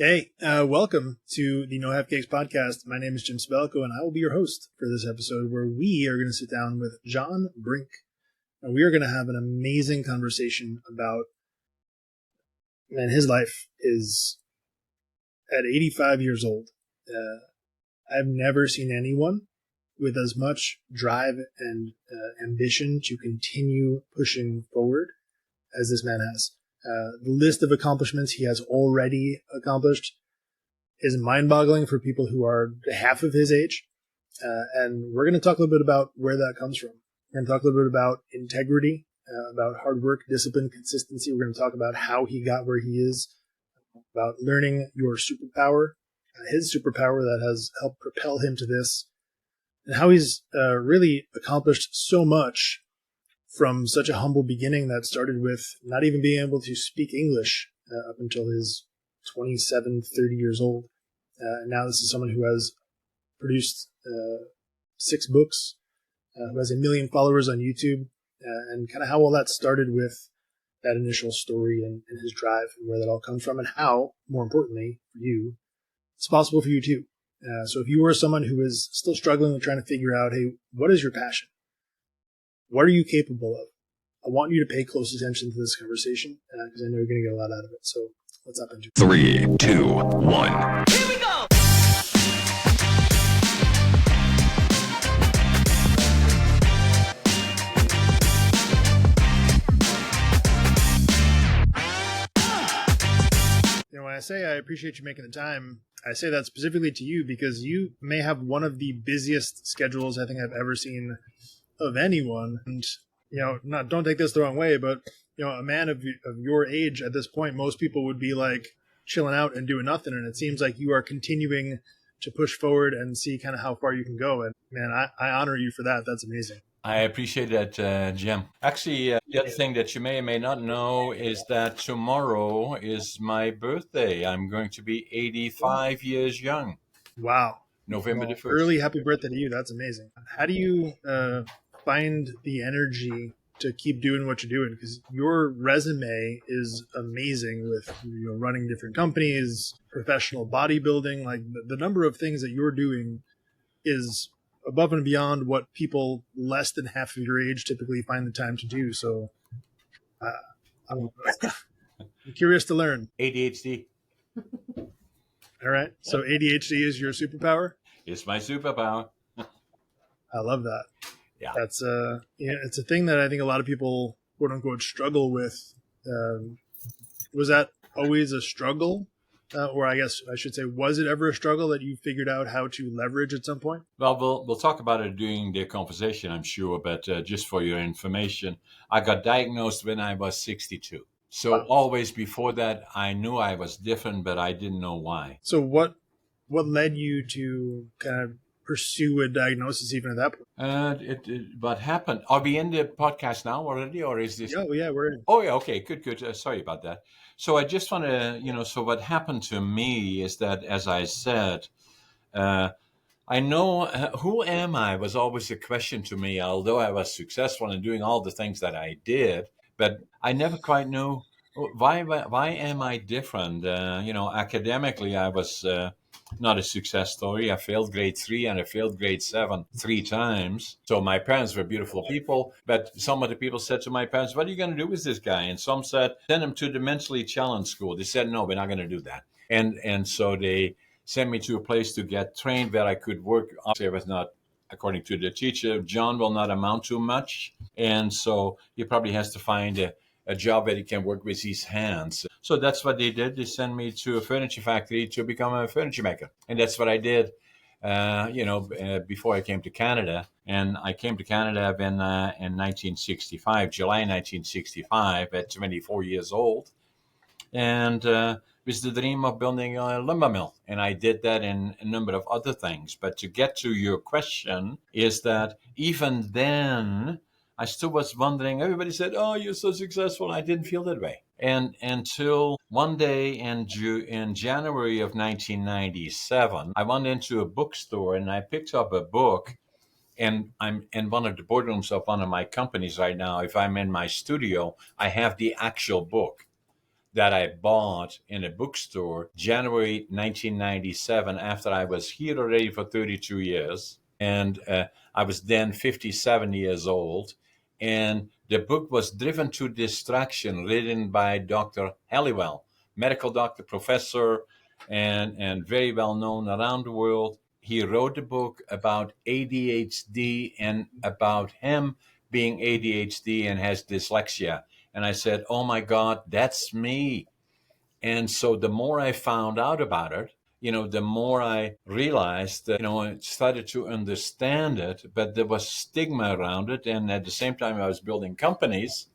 Welcome to the No Half Cakes podcast. My name is Jim Spelko, and I will be your host for this episode where we are going to sit down with John Brink. And we are going to have an amazing conversation about, man, his life is at 85 years old. I've never seen anyone with as much drive and ambition to continue pushing forward as this man has. The list of accomplishments he has already accomplished is mind-boggling for people who are half of his age. And we're going to talk a little bit about where that comes from. We're going to talk a little bit about integrity, about hard work, discipline, consistency. We're going to talk about how he got where he is, about learning your superpower, his superpower that has helped propel him to this, and how he's really accomplished so much from such a humble beginning that started with not even being able to speak English up until his 27, 30 years old. Now this is someone who has produced 6 books, who has 1 million followers on YouTube, and kind of how all that started with that initial story and his drive and where that all comes from, and how, more importantly, for you, it's possible for you too. So if you are someone who is still struggling with trying to figure out, hey, what is your passion? What are you capable of? I want you to pay close attention to this conversation because I know you're going to get a lot out of it. So let's hop into it. 3, 2, 1. Here we go! When I say I appreciate you making the time, I say that specifically to you because you may have one of the busiest schedules I think I've ever seen of anyone. And, don't take this the wrong way, but, a man of your age at this point, most people would be like chilling out and doing nothing. And it seems like you are continuing to push forward and see kind of how far you can go. And man, I honor you for that. That's amazing. I appreciate that, Jim. Actually, the other thing that you may or may not know is that tomorrow is my birthday. I'm going to be 85 years young. Wow. November the 1st. Early happy birthday to you. That's amazing. How do you find the energy to keep doing what you're doing? Because your resume is amazing with running different companies, professional bodybuilding. Like the number of things that you're doing is above and beyond what people less than half of your age typically find the time to do. So I'm curious to learn. ADHD. All right. So ADHD is your superpower? It's my superpower. I love that. Yeah. That's it's a thing that I think a lot of people, quote unquote, struggle with. Was that always a struggle? Or I guess I should say, was it ever a struggle that you figured out how to leverage at some point? Well, we'll talk about it during the conversation, I'm sure. But just for your information, I got diagnosed when I was 62. So always before that, I knew I was different, but I didn't know why. So what led you to kind of pursue a diagnosis even at that point? What happened? Are we in the podcast now already, or is this? Oh, yeah, we're in. Oh, yeah. Okay, good. Sorry about that. So I just want to, so what happened to me is that, as I said, I know who am I was always a question to me, although I was successful in doing all the things that I did, but I never quite knew why am I different? Academically, I was not a success story. I failed grade 3 and I failed grade 7 3 times. So my parents were beautiful people, but some of the people said to my parents, what are you going to do with this guy? And some said, send him to the mentally challenged school. They said, no, we're not going to do that. And so they sent me to a place to get trained where I could work. I was not, according to the teacher, John will not amount to much. And so he probably has to find a job where he can work with his hands. So that's what they did. They sent me to a furniture factory to become a furniture maker. And that's what I did, before I came to Canada. And I came to Canada in 1965, July 1965, at 24 years old. And with the dream of building a lumber mill. And I did that in a number of other things. But to get to your question is that even then, I still was wondering, everybody said, oh, you're so successful. I didn't feel that way. And until one day in January of 1997, I went into a bookstore and I picked up a book. And I'm in one of the boardrooms of one of my companies right now. If I'm in my studio, I have the actual book. that I bought in a bookstore January 1997 after I was here already for 32 years. And I was then 57 years old. And the book was Driven to Distraction, written by Dr. Halliwell, medical doctor, professor, and very well known around the world. He wrote a book about ADHD and about him being ADHD and has dyslexia. And I said, oh my God, that's me. And so the more I found out about it, the more I realized that, I started to understand it, but there was stigma around it. And at the same time, I was building companies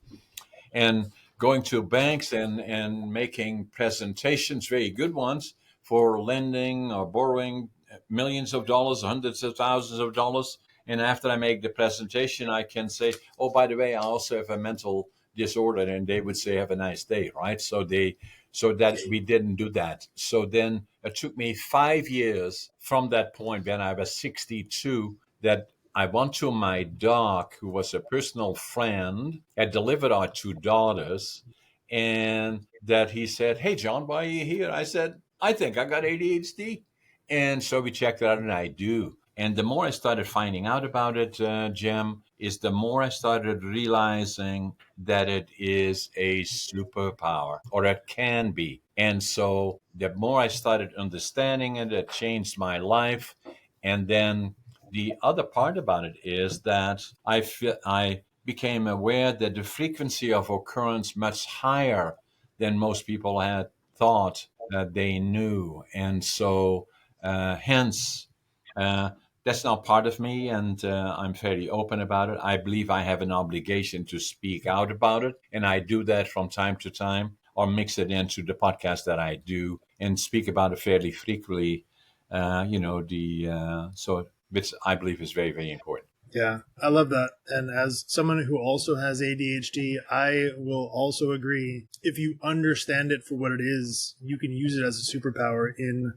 and going to banks and making presentations, very good ones, for lending or borrowing millions of dollars, hundreds of thousands of dollars. And after I make the presentation, I can say, oh, by the way, I also have a mental disorder. And they would say, have a nice day, right? So that we didn't do that. So then it took me 5 years from that point when I was 62 that I went to my doc, who was a personal friend, had delivered our two daughters, and that he said, hey, John, why are you here? I said, I think I got ADHD. And so we checked it out, and I do. And the more I started finding out about it, Jim, is the more I started realizing that it is a superpower, or it can be. And so the more I started understanding it, it changed my life. And then the other part about it is that I became aware that the frequency of occurrence much higher than most people had thought that they knew, and so hence uh, that's now part of me, and I'm fairly open about it. I believe I have an obligation to speak out about it, and I do that from time to time, or mix it into the podcast that I do, and speak about it fairly frequently. So which I believe is very, very important. Yeah, I love that. And as someone who also has ADHD, I will also agree. If you understand it for what it is, you can use it as a superpower in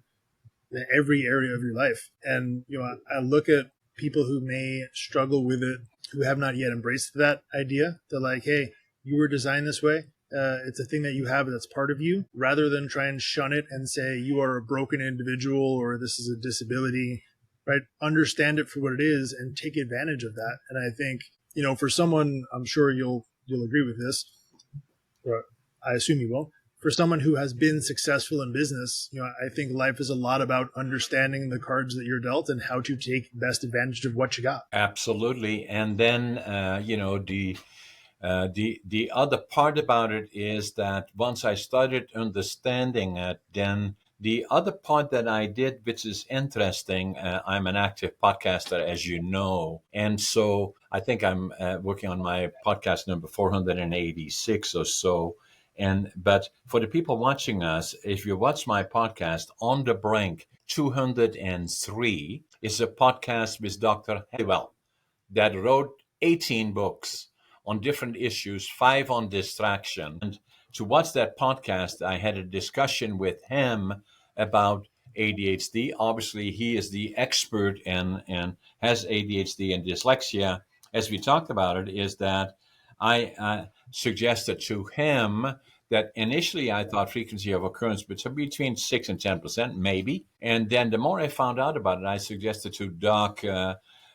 every area of your life. And, I look at people who may struggle with it, who have not yet embraced that idea. They're like, hey, you were designed this way. It's a thing that you have that's part of you, rather than try and shun it and say you are a broken individual or this is a disability, right? Understand it for what it is and take advantage of that. And I think, for someone, I'm sure you'll agree with this, or I assume you will. For someone who has been successful in business, I think life is a lot about understanding the cards that you're dealt and how to take best advantage of what you got. Absolutely. And then, the other part about it is that once I started understanding it, then the other part that I did, which is interesting, I'm an active podcaster, as you know. And so I think I'm working on my podcast number 486 or so. But for the people watching us, if you watch my podcast, On the Brink 203 is a podcast with Dr. Halliwell that wrote 18 books on different issues, 5 on distraction. And to watch that podcast, I had a discussion with him about ADHD. Obviously, he is the expert and has ADHD and dyslexia. As we talked about it, is that I suggested to him that initially I thought frequency of occurrence between 6 and 10%, maybe. And then the more I found out about it, I suggested to Doc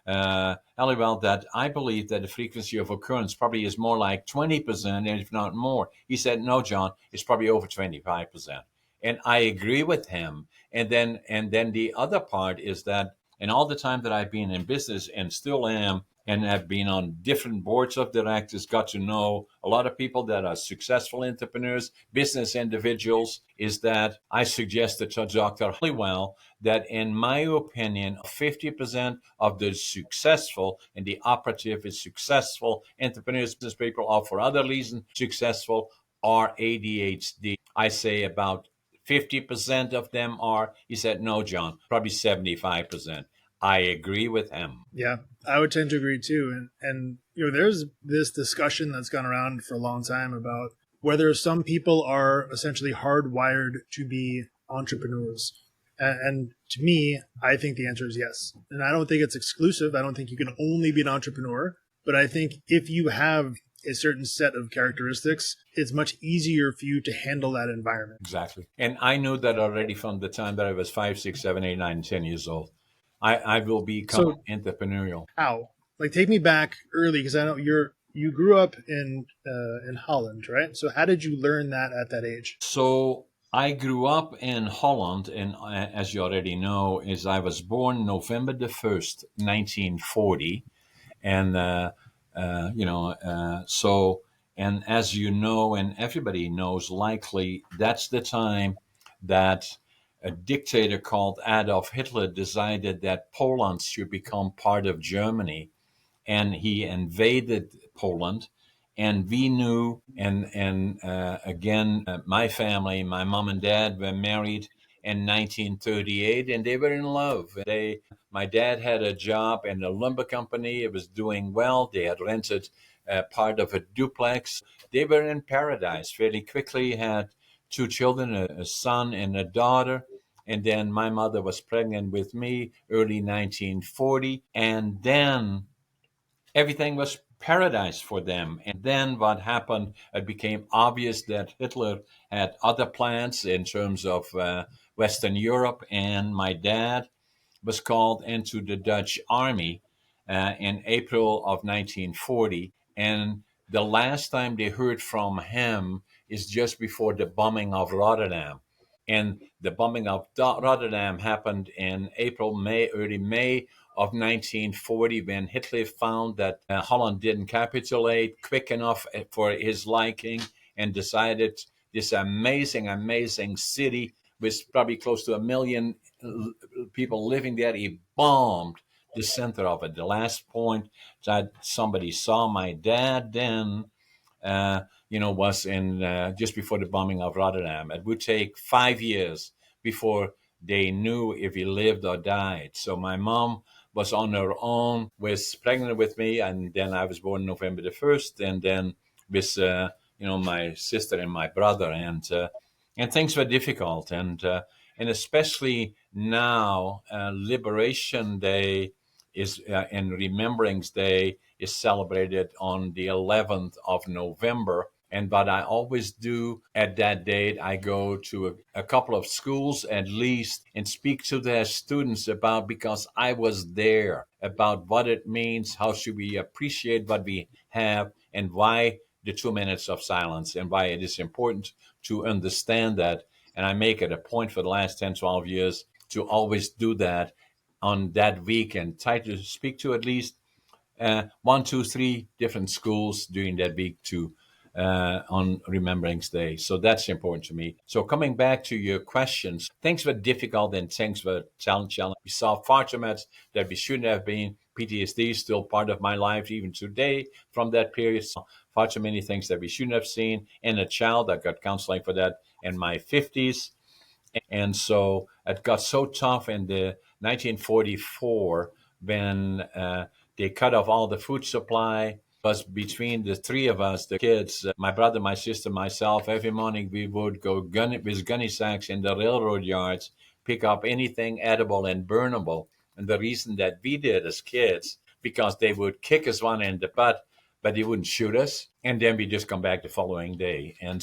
Halliwell that I believe that the frequency of occurrence probably is more like 20%, and if not more. He said, no, John, it's probably over 25%. And I agree with him. And then the other part is that in all the time that I've been in business and still am, and have been on different boards of directors, got to know a lot of people that are successful entrepreneurs, business individuals, is that I suggested to Dr. Halliwell that, in my opinion, 50% of the successful and the operative is successful entrepreneurs, business people, or for other reasons successful, are ADHD. I say about 50% of them are. He said, no, John, probably 75%. I agree with him. Yeah, I would tend to agree too. And there's this discussion that's gone around for a long time about whether some people are essentially hardwired to be entrepreneurs. And to me, I think the answer is yes. And I don't think it's exclusive. I don't think you can only be an entrepreneur. But I think if you have a certain set of characteristics, it's much easier for you to handle that environment. Exactly. And I knew that already from the time that I was 5, 6, 7, 8, 9, 10 years old. I will become So entrepreneurial. how? Like, take me back early, because I know you grew up in Holland, right? So how did you learn that at that age? So I grew up in Holland, and as you already know, is I was born November the 1st, 1940. And, so, and as you know, and everybody knows likely, that's the time that a dictator called Adolf Hitler decided that Poland should become part of Germany, and he invaded Poland. And we knew, and again, my family, my mom and dad were married in 1938, and they were in love. My dad had a job in a lumber company; it was doing well. They had rented part of a duplex. They were in paradise fairly quickly. Had two children, a son and a daughter. And then my mother was pregnant with me early 1940, and then everything was paradise for them. And then what happened, it became obvious that Hitler had other plans in terms of Western Europe, and my dad was called into the Dutch army in April of 1940. And the last time they heard from him is just before the bombing of Rotterdam. And the bombing of Rotterdam happened in early May of 1940, when Hitler found that Holland didn't capitulate quick enough for his liking, and decided this amazing, amazing city with probably close to 1 million people living there, he bombed the center of it. The last point that somebody saw my dad then uh, was in just before the bombing of Rotterdam. It would take 5 years before they knew if he lived or died. So my mom was on her own, was pregnant with me, and then I was born November the 1st, and then with my sister and my brother, and things were difficult, and especially now, Liberation Day is and Remembrance Day is celebrated on the 11th of November. And what I always do at that date, I go to a couple of schools at least and speak to their students about, because I was there, about what it means, how should we appreciate what we have, and why the 2 minutes of silence, and why it is important to understand that. And I make it a point for the last 10, 12 years to always do that on that week, and try to speak to at least one, two, three different schools during that week to on Remembrance Day. So that's important to me. So coming back to your questions, things were difficult and things were challenging. We saw far too much that we shouldn't have been. PTSD is still part of my life even today from that period. So far too many things that we shouldn't have seen. And a child, I got counseling for that in my 50s. And so it got so tough in the 1944 when they cut off all the food supply. Was between the three of us, the kids, my brother, my sister, myself. Every morning we would go with gunny sacks in the railroad yards, pick up anything edible and burnable. And the reason that we did as kids, because they would kick us one in the butt, but they wouldn't shoot us. And then we just come back the following day. And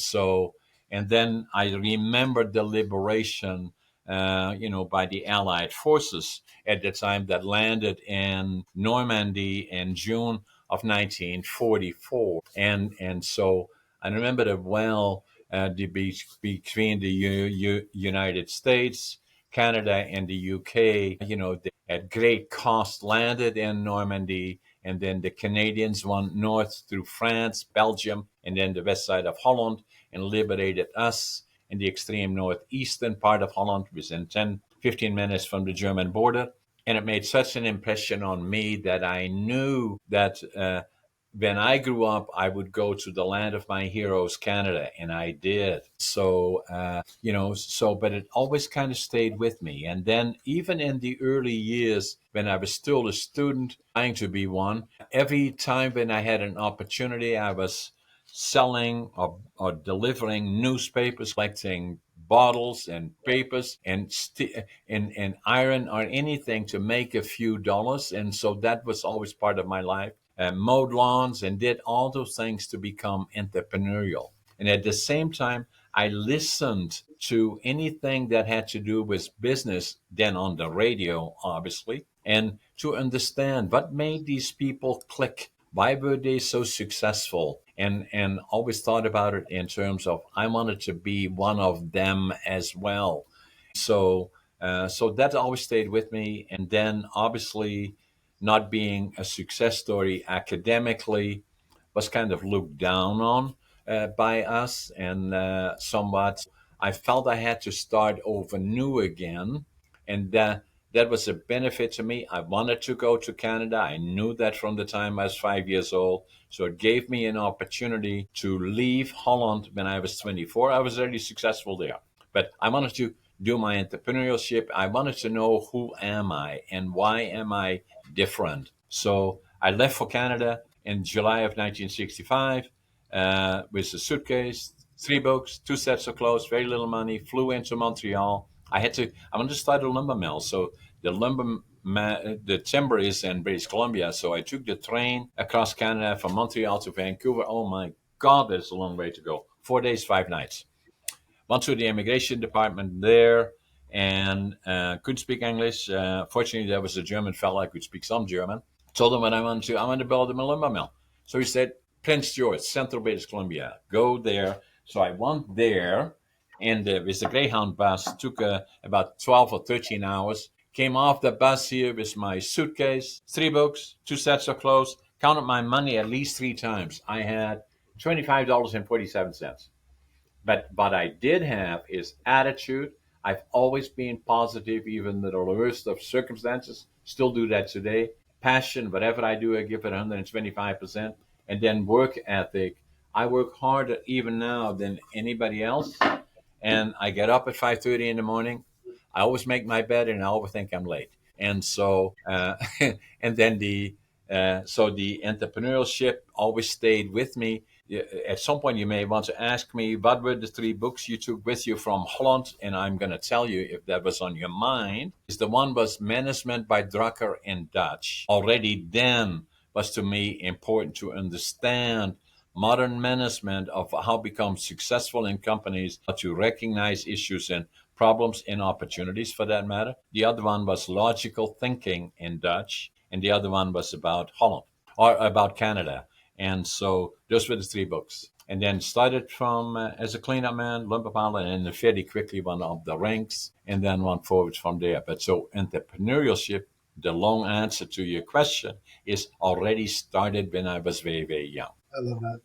then I remembered the liberation, by the Allied forces at the time that landed in Normandy in June of 1944. And so I remember it well, between the United States, Canada, and the UK. They at great cost landed in Normandy, and then the Canadians went north through France, Belgium, and then the west side of Holland, and liberated us in the extreme northeastern part of Holland, within 10, 15 minutes from the German border. And it made such an impression on me that I knew that when I grew up, I would go to the land of my heroes, Canada, and I did. But it always kind of stayed with me. And then, even in the early years, when I was still a student, trying to be one, every time when I had an opportunity, I was selling or delivering newspapers, collecting bottles and papers and iron or anything to make a few dollars. And so that was always part of my life. mowed lawns, and did all those things to become entrepreneurial. And at the same time, I listened to anything that had to do with business, then on the radio, obviously, and to understand what made these people click. Why were they so successful? And always thought about it in terms of I wanted to be one of them as well. So that always stayed with me. And then obviously, not being a success story academically was kind of looked down on by us, and somewhat I felt I had to start over new again, and that was a benefit to me. I wanted to go to Canada. I knew that from the time I was 5 years old. So it gave me an opportunity to leave Holland when I was 24. I was already successful there, but I wanted to do my entrepreneurship. I wanted to know who am I and why am I different. So I left for Canada in July of 1965 with a suitcase, 3 books, 2 sets of clothes, very little money, flew into Montreal. I wanted to start a lumber mill. So the timber is in British Columbia. So I took the train across Canada from Montreal to Vancouver. Oh my God, that's a long way to go. 4 days, 5 nights. Went to the immigration department there and couldn't speak English. Fortunately, there was a German fellow. I could speak some German. Told him what I wanted to. I wanted to build a lumber mill. So he said, Prince George, Central British Columbia, go there. So I went there, and with the Greyhound bus, took about 12 or 13 hours. Came off the bus here with my suitcase, 3 books, 2 sets of clothes, counted my money at least 3 times. I had $25.47. But what I did have is attitude. I've always been positive, even in the worst of circumstances. Still do that today. Passion, whatever I do, I give it 125%. And then work ethic. I work harder even now than anybody else. And I get up at 5:30 in the morning. I always make my bed, and I always think I'm late. And so, and then the entrepreneurship always stayed with me. At some point, you may want to ask me, what were the 3 books you took with you from Holland? And I'm going to tell you if that was on your mind. Is the one was Management by Drucker in Dutch. Already then was to me important to understand modern management of how to become successful in companies, how to recognize issues and problems and opportunities for that matter. The other one was Logical Thinking in Dutch, and the other one was about Holland or about Canada. And so those were the 3 books. And then started from as a cleanup man, lumber pilot, and then fairly quickly went up the ranks and then went forward from there. But so entrepreneurship, the long answer to your question, is already started when I was very, very young. I love that.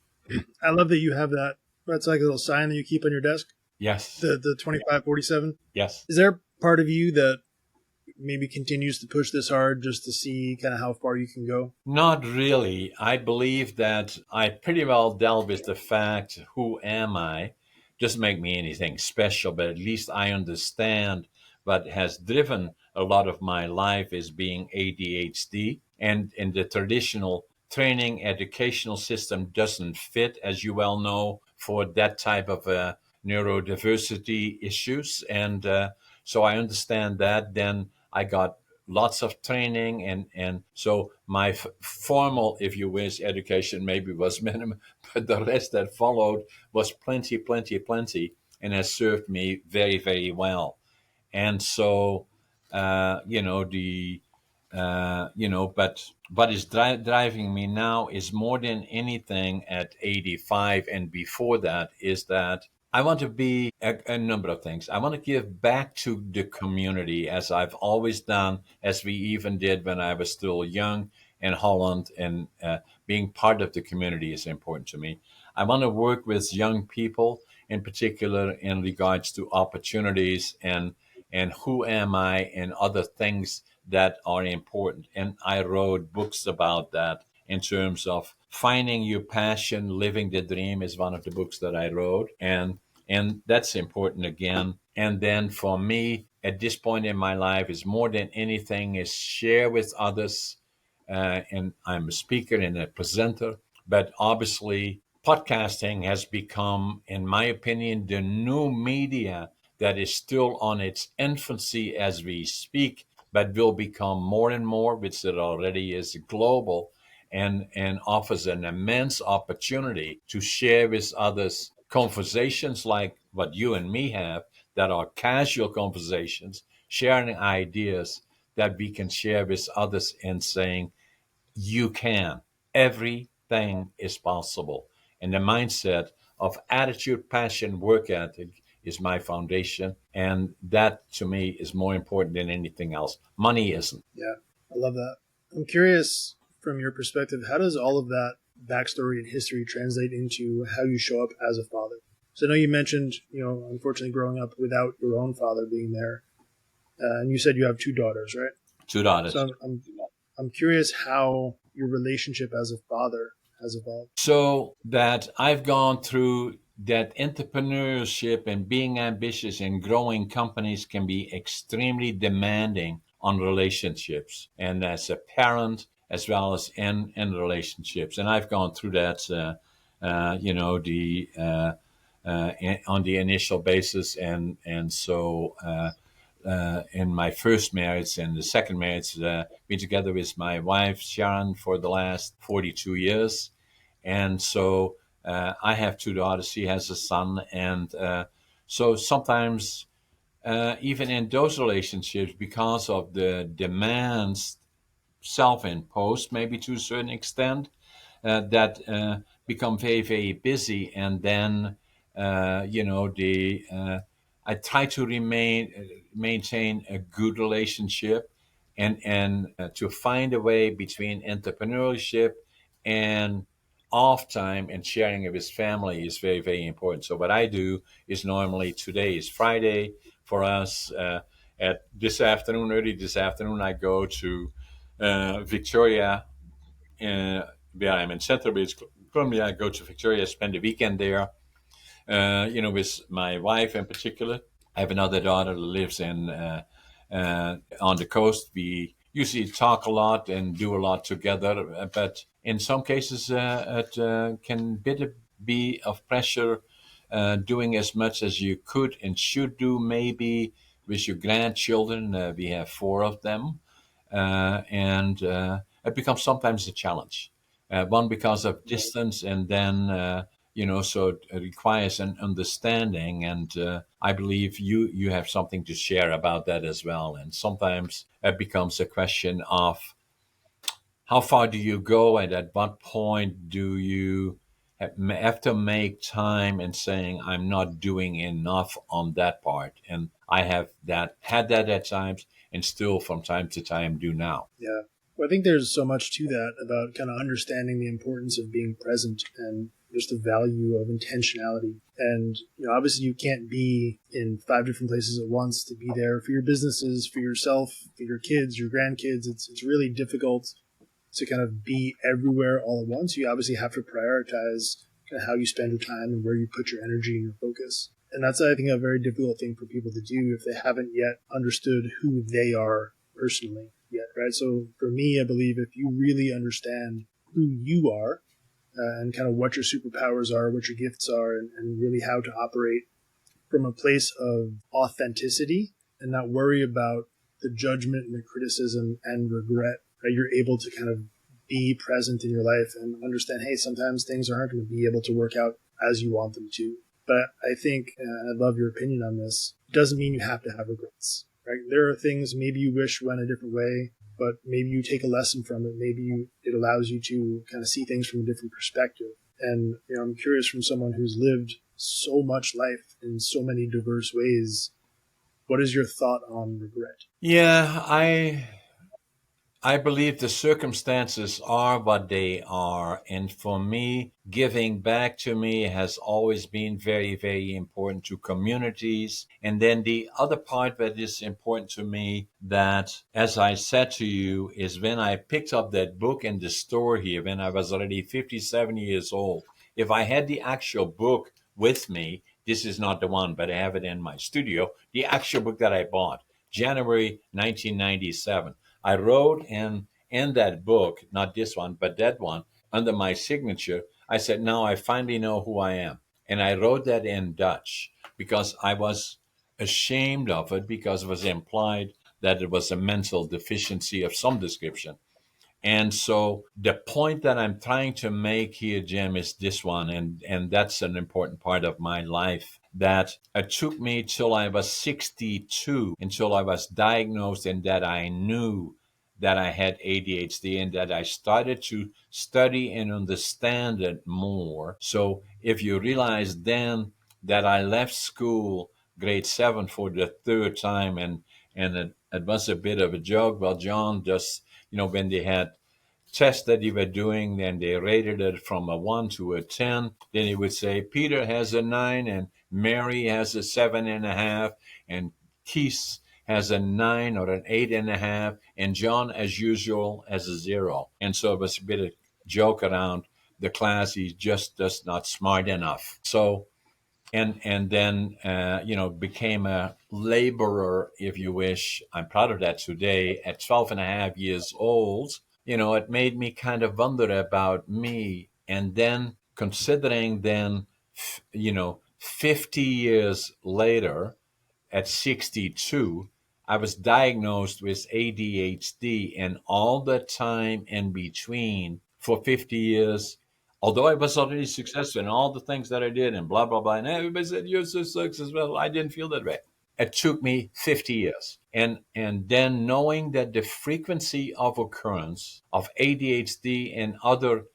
I love that you have that. That's like a little sign that you keep on your desk. Yes. The 2547. Yes. Is there part of you that maybe continues to push this hard just to see kind of how far you can go? Not really. I believe that I pretty well dealt with the fact, who am I? Doesn't make me anything special, but at least I understand what has driven a lot of my life is being ADHD. And in the traditional training educational system doesn't fit, as you well know, for that type of neurodiversity issues. And so I understand that. Then I got lots of training, and so my formal, if you wish, education maybe was minimum, but the rest that followed was plenty, and has served me very, very well. And so, but what is driving me now is more than anything at 85 and before that is that I want to be a number of things. I want to give back to the community as I've always done, as we even did when I was still young in Holland, and being part of the community is important to me. I want to work with young people, in particular in regards to opportunities and who am I and other things that are important. And I wrote books about that in terms of finding your passion, living the dream is one of the books that I wrote. And that's important again. And then for me, at this point in my life, is more than anything is share with others. And I'm a speaker and a presenter, but obviously podcasting has become, in my opinion, the new media that is still on its infancy as we speak, but will become more and more, which it already is, global. and offers an immense opportunity to share with others conversations like what you and me have, that are casual conversations, sharing ideas that we can share with others and saying, you can. Everything is possible. And the mindset of attitude, passion, work ethic is my foundation. And that to me is more important than anything else. Money isn't. Yeah, I love that. I'm curious from your perspective, how does all of that backstory and history translate into how you show up as a father? So I know you mentioned, unfortunately growing up without your own father being there. And you said you have two daughters, right? Two daughters. So I'm curious how your relationship as a father has evolved. So that I've gone through that entrepreneurship and being ambitious and growing companies can be extremely demanding on relationships, and as a parent as well as in relationships. And I've gone through that, on the initial basis, and so. In my first marriage and the second marriage, been together with my wife Sharon for the last 42 years, and so I have two daughters. She has a son, and so sometimes even in those relationships, because of the demands self-imposed, maybe to a certain extent, that become very, very busy. And then, I try to maintain a good relationship, and to find a way between entrepreneurship and off time and sharing it with family is very, very important. So what I do is, normally today is Friday for us. At this afternoon, early this afternoon, I go to Victoria, where I'm in Central British Columbia. I go to Victoria, spend the weekend there, with my wife in particular. I have another daughter that lives on the coast. We usually talk a lot and do a lot together, but in some cases, it can be of pressure, doing as much as you could and should do, maybe with your grandchildren. We have four of them, and it becomes sometimes a challenge. One, because of distance, and then so it requires an understanding. And I believe you have something to share about that as well. And sometimes it becomes a question of how far do you go, and at what point do you have to make time and saying, I'm not doing enough on that part. And I have had that at times, and still from time to time do now. Yeah. Well, I think there's so much to that about kind of understanding the importance of being present and just the value of intentionality. And, obviously you can't be in 5 different places at once to be there for your businesses, for yourself, for your kids, your grandkids. It's really difficult to kind of be everywhere all at once. You obviously have to prioritize kind of how you spend your time and where you put your energy and your focus. And that's, I think, a very difficult thing for people to do if they haven't yet understood who they are personally yet, right? So for me, I believe if you really understand who you are, and kind of what your superpowers are, what your gifts are, and really how to operate from a place of authenticity and not worry about the judgment and the criticism and regret, right? You're able to kind of be present in your life and understand, hey, sometimes things aren't going to be able to work out as you want them to. But I think, and I love your opinion on this, it doesn't mean you have to have regrets, right? There are things maybe you wish went a different way, but maybe you take a lesson from it. Maybe it allows you to kind of see things from a different perspective. And, I'm curious, from someone who's lived so much life in so many diverse ways, what is your thought on regret? Yeah, I believe the circumstances are what they are. And for me, giving back to me has always been very, very important to communities. And then the other part that is important to me, that, as I said to you, is when I picked up that book in the store here, when I was already 57 years old, if I had the actual book with me, this is not the one, but I have it in my studio, the actual book that I bought, January 1997. I wrote in that book, not this one, but that one, under my signature, I said, now I finally know who I am. And I wrote that in Dutch because I was ashamed of it, because it was implied that it was a mental deficiency of some description. And so the point that I'm trying to make here, Jim, is this one, and that's an important part of my life, that it took me till I was 62 until I was diagnosed and that I knew that I had ADHD and that I started to study and understand it more. So if you realize then that I left school grade 7 for the third time, and it was a bit of a joke. Well, John just, when they had tests that you were doing, and they rated it from a 1 to a 10, then he would say, Peter has a 9, and Mary has a 7.5, and Keith has a 9 or an 8.5, and John, as usual, has a 0. And so it was a bit of joke around the class. He's just not smart enough. So, and then became a laborer, if you wish. I'm proud of that today. At 12 and a half years old, it made me kind of wonder about me. And then considering then, 50 years later, at 62, I was diagnosed with ADHD, and all the time in between for 50 years, although I was already successful in all the things that I did and blah, blah, blah, and everybody said, you're so successful. I didn't feel that way. It took me 50 years. And then knowing that the frequency of occurrence of ADHD and other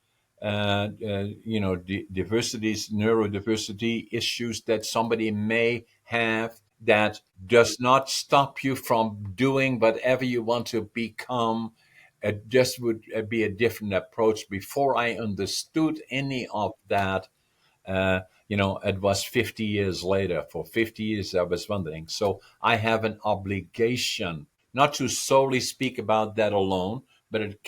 diversities, neurodiversity issues that somebody may have, that does not stop you from doing whatever you want to become. It just would be a different approach. Before I understood any of that, it was 50 years later. For 50 years, I was wondering. So I have an obligation not to solely speak about that alone, but it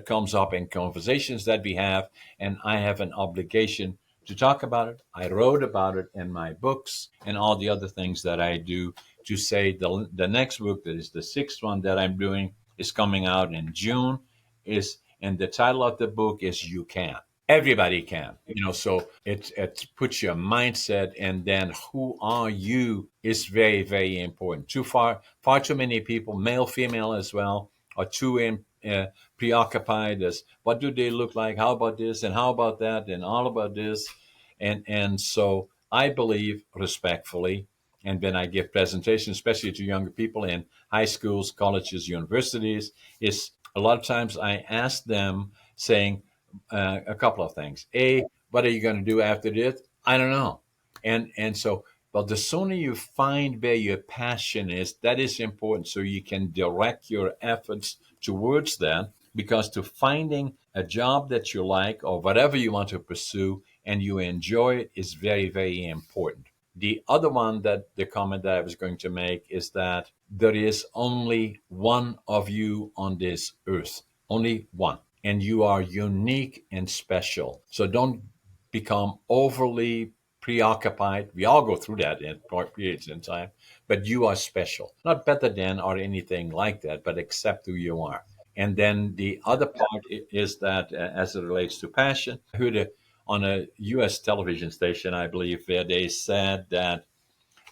comes up in conversations that we have, and I have an obligation to talk about it. I wrote about it in my books and all the other things that I do, to say the next book, that is the sixth one that I'm doing, is coming out in June, and the title of the book is You Can. Everybody can, so it puts your mindset, and then who are you is very, very important. Far too many people, male, female as well, are too preoccupied as what do they look like, how about this and how about that and all about this, and so I believe, respectfully, and when I give presentations, especially to younger people in high schools, colleges, universities, is a lot of times I ask them, saying a couple of things. A, what are you going to do after this? I don't know. And so, but the sooner you find where your passion is, that is important, so you can direct your efforts towards that. Because to finding a job that you like or whatever you want to pursue and you enjoy it is very, very important. The other one, that the comment that I was going to make, is that there is only one of you on this earth, only one, and you are unique and special. So don't become overly preoccupied. We all go through that in periods in time, but you are special, not better than or anything like that, but accept who you are. And then the other part is that, as it relates to passion, I heard on a U.S. television station, I believe, where they said that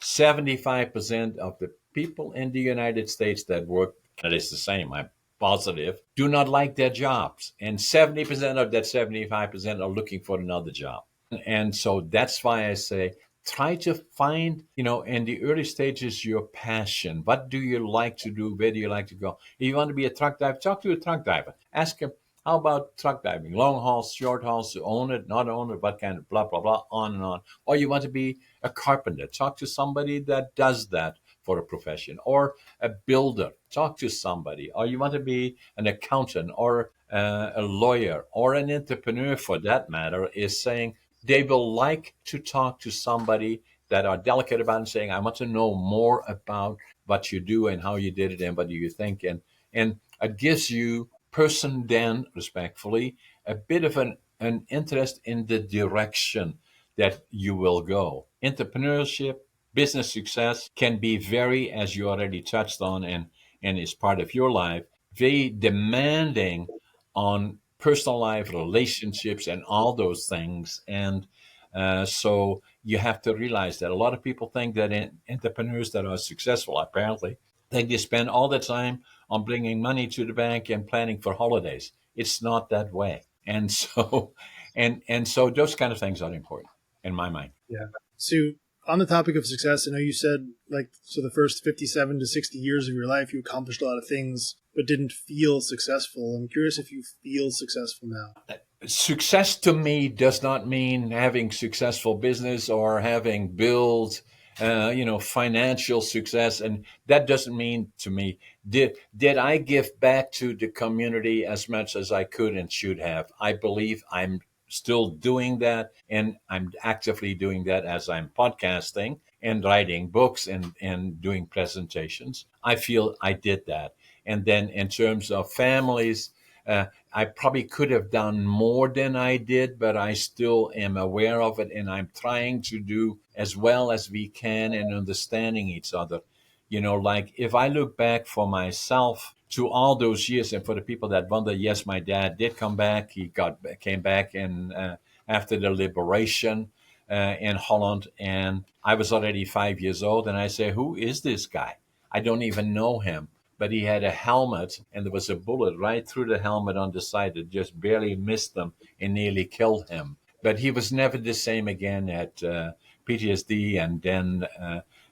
75% of the people in the United States that work, that is the same, I'm positive, do not like their jobs. And 70% of that 75% are looking for another job. And so that's why I say, try to find, in the early stages, your passion. What do you like to do? Where do you like to go? If you want to be a truck driver, talk to a truck driver. Ask him, how about truck driving? Long hauls, short hauls, to own it, not own it, what kind of blah, blah, blah, on and on. Or you want to be a carpenter. Talk to somebody that does that for a profession. Or a builder. Talk to somebody. Or you want to be an accountant or a lawyer or an entrepreneur, for that matter, is saying, they will like to talk to somebody that are delicate about it, saying, I want to know more about what you do and how you did it and what do you think. And it gives you, person then, respectfully, a bit of an interest in the direction that you will go. Entrepreneurship, business success can be very, as you already touched on and is part of your life, very demanding on personal life, relationships, and all those things. And so you have to realize that a lot of people think that entrepreneurs that are successful, apparently, They spend all the time on bringing money to the bank and planning for holidays. It's not that way. And so, and so those kind of things are important in my mind. Yeah. So on the topic of success, I know you said so the first 57 to 60 years of your life, you accomplished a lot of things, but didn't feel successful. I'm curious if you feel successful now. Success to me does not mean having successful business or having built, financial success, and that doesn't mean to me did I give back to the community as much as I could and should have. I believe I'm still doing that, and I'm actively doing that as I'm podcasting and writing books and doing presentations. I feel I did that. And then in terms of families, I probably could have done more than I did, but I still am aware of it, and I'm trying to do as well as we can in understanding each other. Like if I look back for myself to all those years, and for the people that wonder, yes, my dad did come back. He came back in after the liberation in Holland, and I was already 5 years old, and I say, who is this guy? I don't even know him, but he had a helmet, and there was a bullet right through the helmet on the side that just barely missed him and nearly killed him. But he was never the same again at PTSD, and then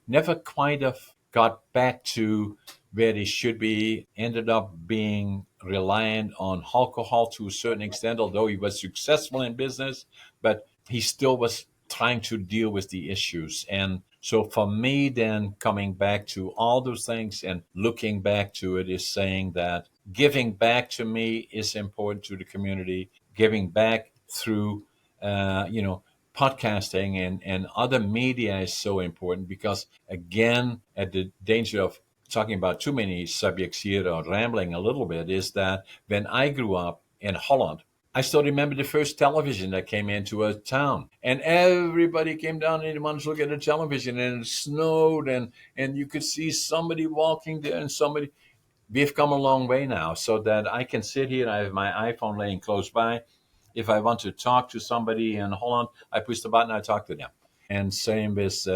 never quite have got back to where he should be. Ended up being reliant on alcohol to a certain extent, although he was successful in business, but he still was trying to deal with the issues. And so for me, then coming back to all those things and looking back to it is saying that giving back to me is important to the community. Giving back through, podcasting and other media is so important because, again, at the danger of talking about too many subjects here or rambling a little bit, is that when I grew up in Holland, I still remember the first television that came into a town, and everybody came down and wanted to look at the television, and it snowed, and you could see somebody walking there and somebody. We've come a long way now, so that I can sit here. I have my iPhone laying close by. If I want to talk to somebody in Holland, I push the button, I talk to them. And same with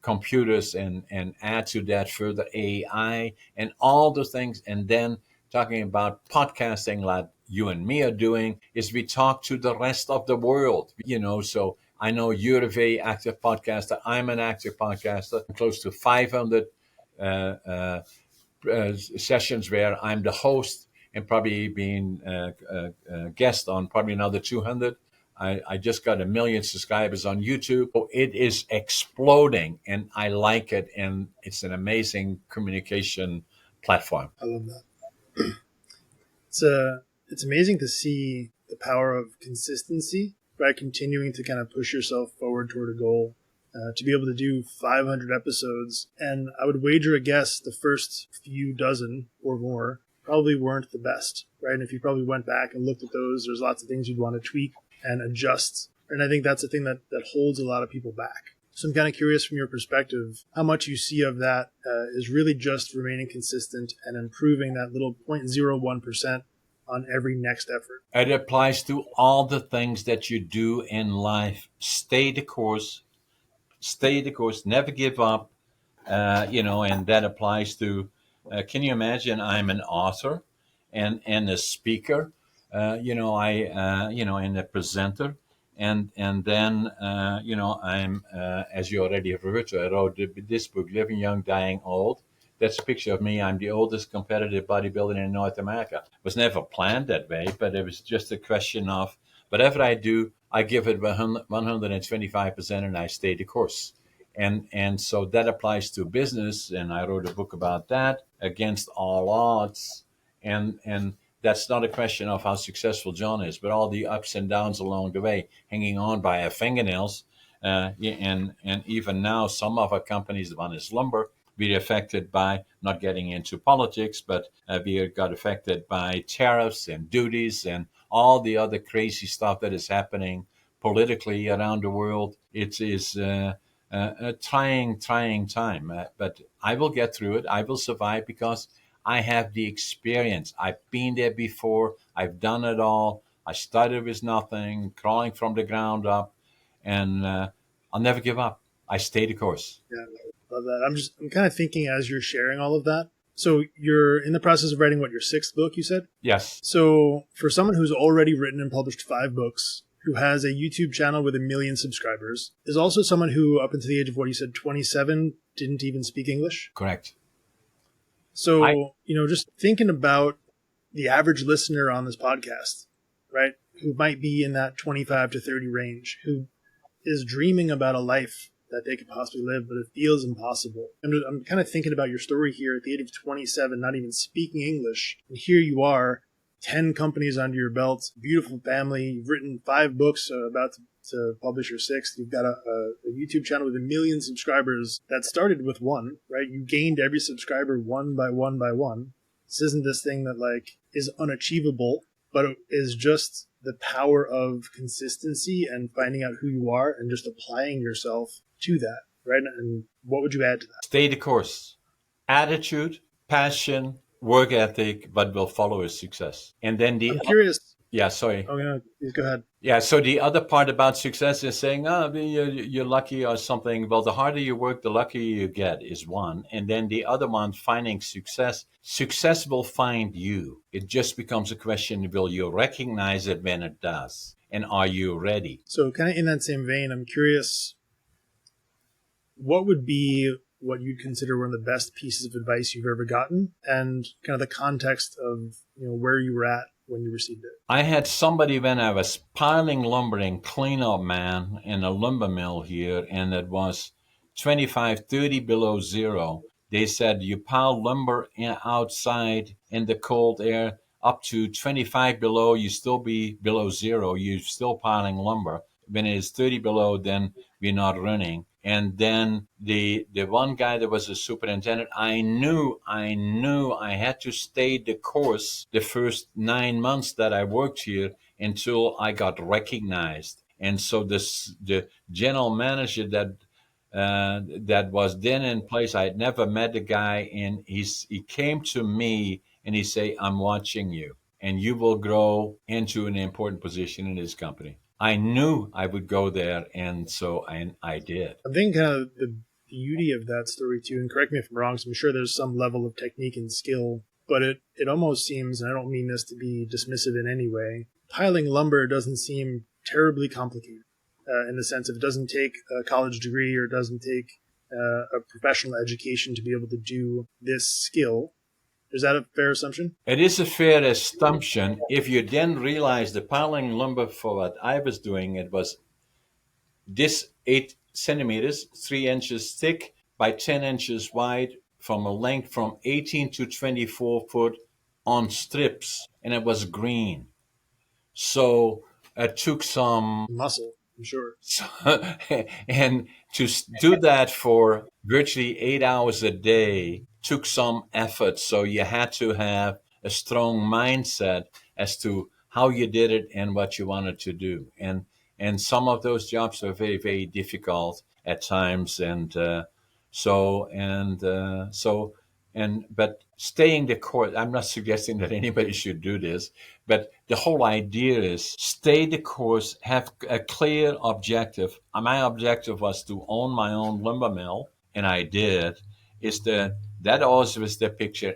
computers, and add to that further AI and all the things. And then talking about podcasting like you and me are doing is we talk to the rest of the world, so I know you're a very active podcaster. I'm an active podcaster, close to 500 uh, uh, sessions where I'm the host and probably being a guest on probably another 200. I just got 1 million subscribers on YouTube. So it is exploding, and I like it, and it's an amazing communication platform. I love that. It's amazing to see the power of consistency, right? Continuing to kind of push yourself forward toward a goal. To be able to do 500 episodes, and I would wager a guess the first few dozen or more probably weren't the best, right? And if you probably went back and looked at those, there's lots of things you'd want to tweak and adjust. And I think that's the thing that holds a lot of people back. So I'm kind of curious from your perspective, how much you see of that is really just remaining consistent and improving that little 0.01% on every next effort. It applies to all the things that you do in life. Stay the course, never give up, and that applies to, can you imagine I'm an author and a speaker, and a presenter. And then, I'm, as you already have referred to, I wrote this book, Living Young, Dying Old. That's a picture of me. I'm the oldest competitive bodybuilder in North America. It was never planned that way, but it was just a question of whatever I do, I give it 125% and I stay the course. And so that applies to business, and I wrote a book about that, Against All Odds. And that's not a question of how successful John is, but all the ups and downs along the way, hanging on by our fingernails. And even now, some of our companies, one is lumber, we're affected by, not getting into politics, but we got affected by tariffs and duties and all the other crazy stuff that is happening politically around the world. It is a trying time, but I will get through it. I will survive because I have the experience. I've been there before. I've done it all. I started with nothing, crawling from the ground up, and I'll never give up. I stay the course. Yeah, love that. I'm kind of thinking as you're sharing all of that, So you're in the process of writing what, your sixth book, you said? Yes. So for someone who's already written and published 5 books, who has a YouTube channel with 1 million subscribers, is also someone who, up until the age of what you said, 27, didn't even speak English. Correct. So, just thinking about the average listener on this podcast, right, who might be in that 25 to 30 range, who is dreaming about a life that they could possibly live, but it feels impossible. I'm kind of thinking about your story here at the age of 27, not even speaking English. And here you are, 10 companies under your belt, beautiful family. You've written 5 books, about to publish your 6th. You've got a YouTube channel with 1 million subscribers that started with 1, right? You gained every subscriber one by one by one. This isn't this thing that is unachievable, but it is just the power of consistency and finding out who you are and just applying yourself to that, right? And what would you add to that? Stay the course. Attitude, passion, work ethic, but will follow his success. And then I'm curious. Yeah, sorry. Oh, yeah, please go ahead. Yeah, so the other part about success is saying, you're lucky or something. Well, the harder you work, the luckier you get is one. And then the other one, finding success. Success will find you. It just becomes a question, will you recognize it when it does? And are you ready? So kind of in that same vein, I'm curious, what would be what you'd consider one of the best pieces of advice you've ever gotten, and kind of the context of where you were at when you received it? I had somebody when I was piling lumber and cleanup man in a lumber mill here, and it was 25, 30 below zero. They said you pile lumber outside in the cold air up to 25 below, you still be below zero. You're still piling lumber. When it is 30 below, then we're not running. And then the one guy that was a superintendent, I knew I had to stay the course the first 9 months that I worked here until I got recognized. And so the general manager that was then in place, I had never met the guy, and he came to me and he said, I'm watching you, and you will grow into an important position in this company. I knew I would go there, and so I did. I think the beauty of that story too, and correct me if I'm wrong, so I'm sure there's some level of technique and skill, but it almost seems, and I don't mean this to be dismissive in any way, piling lumber doesn't seem terribly complicated in the sense of it doesn't take a college degree or it doesn't take a professional education to be able to do this skill. Is that a fair assumption? It is a fair assumption. If you then realize the piling lumber for what I was doing, it was this 8 centimeters, 3 inches thick by 10 inches wide, from a length from 18 to 24 foot on strips, and it was green. So it took some muscle, I'm sure. And to do that for virtually 8 hours a day took some effort. So you had to have a strong mindset as to how you did it and what you wanted to do. And some of those jobs are very, very difficult at times. But staying the course, I'm not suggesting that anybody should do this, but the whole idea is stay the course, have a clear objective. My objective was to own my own lumber mill, and I did. That always was the picture,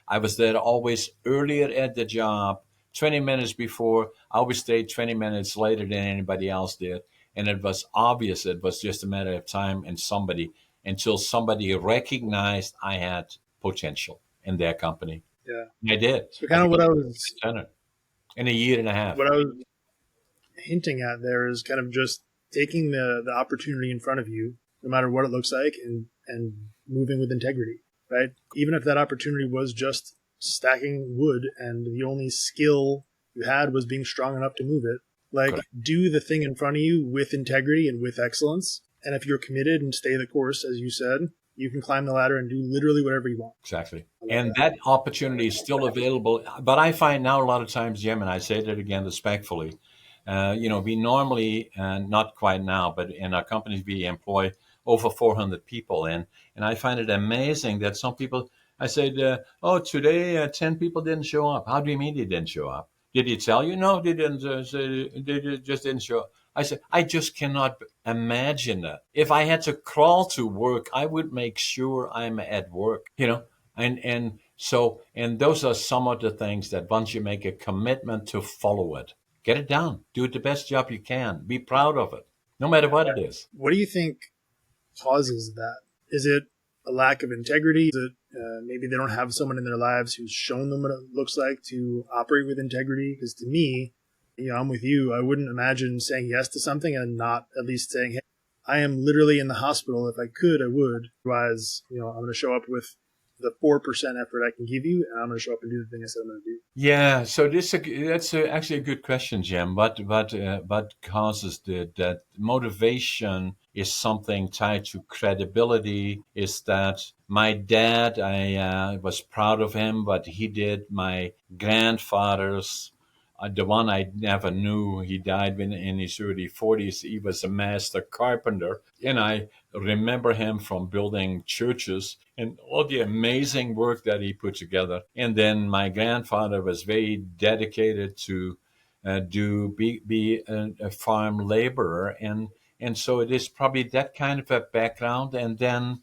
I was there always earlier at the job, 20 minutes before. I always stayed 20 minutes later than anybody else did. And it was obvious. It was just a matter of time until somebody recognized I had potential in their company. Yeah. And I did. So kind of what I was in a year and a half. What I was hinting at there is kind of just taking the opportunity in front of you, no matter what it looks like, and moving with integrity, right? Even if that opportunity was just stacking wood and the only skill you had was being strong enough to move it, Correct. Do the thing in front of you with integrity and with excellence. And if you're committed and stay the course, as you said, you can climb the ladder and do literally whatever you want. Exactly. And that opportunity is still available. But I find now a lot of times, Jim, and I say that again respectfully, we normally, not quite now, but in our companies, we employ over 400 people. And I find it amazing that some people, I said, today 10 people didn't show up. How do you mean they didn't show up? Did he tell you? No, they didn't. They just didn't show up. I said, I just cannot imagine that. If I had to crawl to work, I would make sure I'm at work. And so, and those are some of the things that once you make a commitment to follow it, get it done, do it the best job you can, be proud of it, no matter what it is. What do you think causes that? Is it a lack of integrity? Is it maybe they don't have someone in their lives who's shown them what it looks like to operate with integrity? Because to me, I'm with you. I wouldn't imagine saying yes to something and not at least saying, hey, I am literally in the hospital. If I could, I would. Otherwise, I'm going to show up with the 4% effort I can give you, and I'm going to show up and do the thing I said I'm going to do. Yeah, so that's actually a good question, Jim. What causes that motivation is something tied to credibility. Is that my dad? I was proud of him, but he did my grandfather's. The one I never knew, he died in his early 40s. He was a master carpenter. And I remember him from building churches and all the amazing work that he put together. And then my grandfather was very dedicated to be a farm laborer. And so it is probably that kind of a background. And then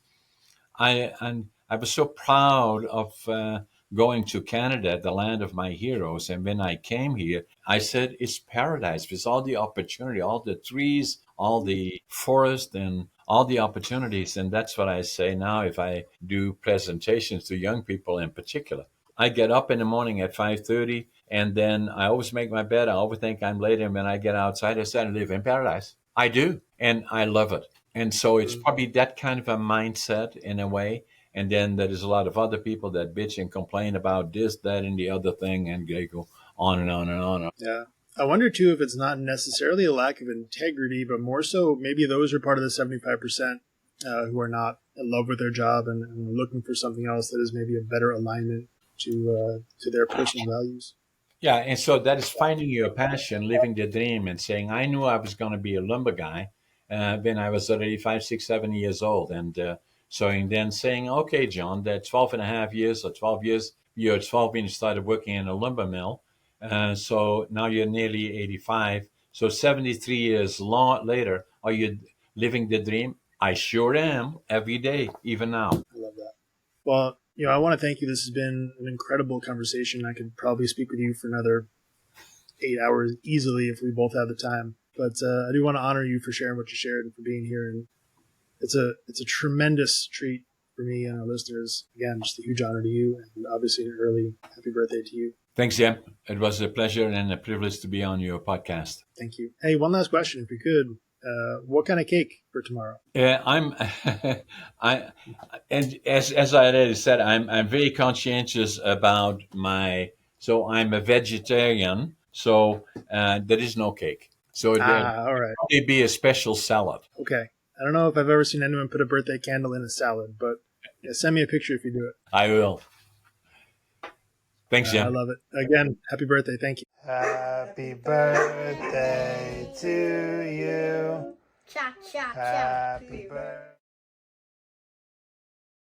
I was so proud of going to Canada, the land of my heroes. And when I came here, I said, it's paradise with all the opportunity, all the trees, all the forest, and all the opportunities. And that's what I say now if I do presentations to young people in particular. I get up in the morning at 5:30, and then I always make my bed. I always think I'm late. And when I get outside, I say, I live in paradise. I do. And I love it. And so it's probably that kind of a mindset in a way. And then there's a lot of other people that bitch and complain about this, that, and the other thing, and they go on and on and on. Yeah. I wonder, too, if it's not necessarily a lack of integrity, but more so maybe those are part of the 75% who are not in love with their job and are looking for something else that is maybe a better alignment to their personal values. Yeah, and so that is finding your passion, living the dream, and saying, I knew I was going to be a lumber guy when I was already 5, 6, 7 years old. And so and then saying, okay, John, that 12 and a half years or 12 years, you're 12 when you started working in a lumber mill. So now you're nearly 85. So 73 years later, are you living the dream? I sure am every day, even now. I love that. Well, I want to thank you. This has been an incredible conversation. I could probably speak with you for another 8 hours easily if we both have the time. But I do want to honor you for sharing what you shared and for being here. And it's a tremendous treat for me and our listeners. Again, just a huge honor to you, and obviously an early happy birthday to you. Thanks, Jim. It was a pleasure and a privilege to be on your podcast. Thank you. Hey, one last question, if you could. What kind of cake for tomorrow? And as I already said, I'm very conscientious about so I'm a vegetarian, so there is no cake. So all right. It'd be a special salad. Okay. I don't know if I've ever seen anyone put a birthday candle in a salad, but send me a picture if you do it. I will. Thanks, Jim. I love it. Again, happy birthday. Thank you. Happy birthday to you. Cha, cha, cha. Happy birthday.